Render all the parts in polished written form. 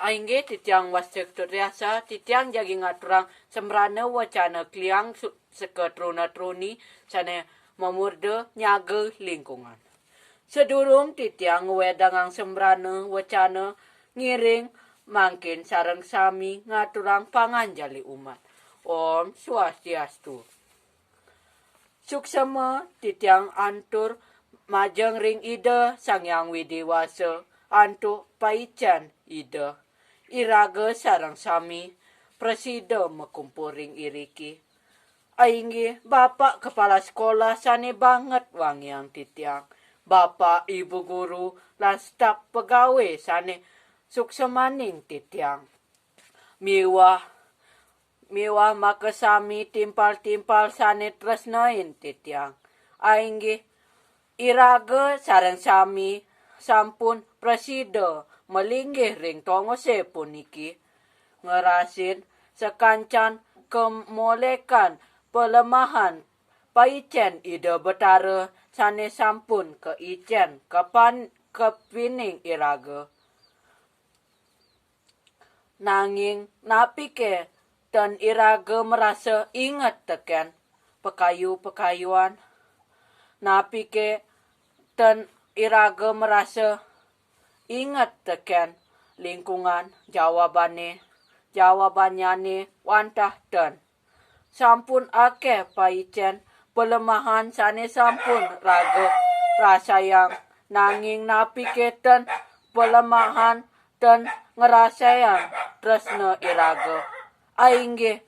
Aingge titiang wasek riasa titiang jagi ngaturang sembrana wacana kliang seketruna truni sane memurde nyaga lingkungan. Sedurung titiang wedangang sembrana wacana ngiring mangkin sareng sami ngaturang panganjali umat. Om Swastiastu. Suksema titiang antur majeng ring ida sangyang widiwasa antuk paican ida. Iraga sarang sami presida mekumpuring iriki. Ainggi bapak kepala sekolah sane banget wangiang titiang. Bapak ibu guru lan staf pegawai sane suksemaning titiang. Miwah maka sami timpal-timpal sane tresnain titiang. Ainggi iraga sarang sami sampun presida melinggih ring tongose puniki ngerasin sekancan kemolekan pelemahan paicen ida betara sane sampun keicen kepining iraga. Nanging napike dan iraga merasa ingat teken pekayu-pekayuan. Napike dan iraga merasa ingat teken lingkungan jawabannya wantah dan sampun ake paicen pelemahan sane sampun raga rasayang nanging napike dan pelemahan dan ngerasayang tresna iraga. Aingge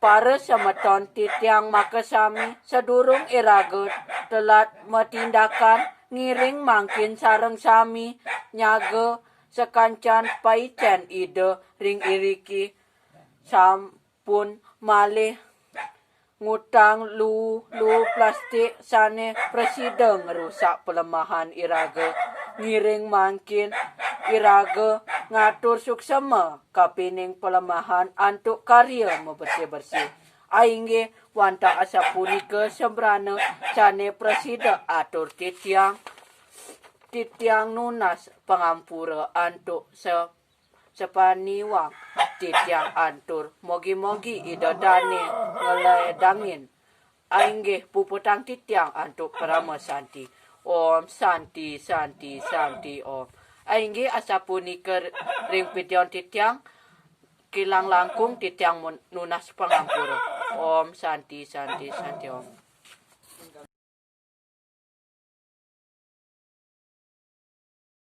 para semeton titiang makasami sedurung iraga telat metindakan ngiring mangkin sareng sami nyaga sekancan paicen ida ring iriki sampun malih ngutang lu plastik sane presida ngerusak pelemahan iraga ngiring mangkin iraga ngatur suksema kapining pelemahan antuk karya bersih-bersih. Aingge wanta asa punika sembrana cane presida atur titiang nunas pangampura antuk sepaniwang titiang antur mogi-mogi ida dani ngeledangin aingge puputang titiang antuk parama santi. Om santi santi santi om. Aingge asa punika ring pition titiang kilang langkung titiang nunas pangampura. Om santi santi santi om.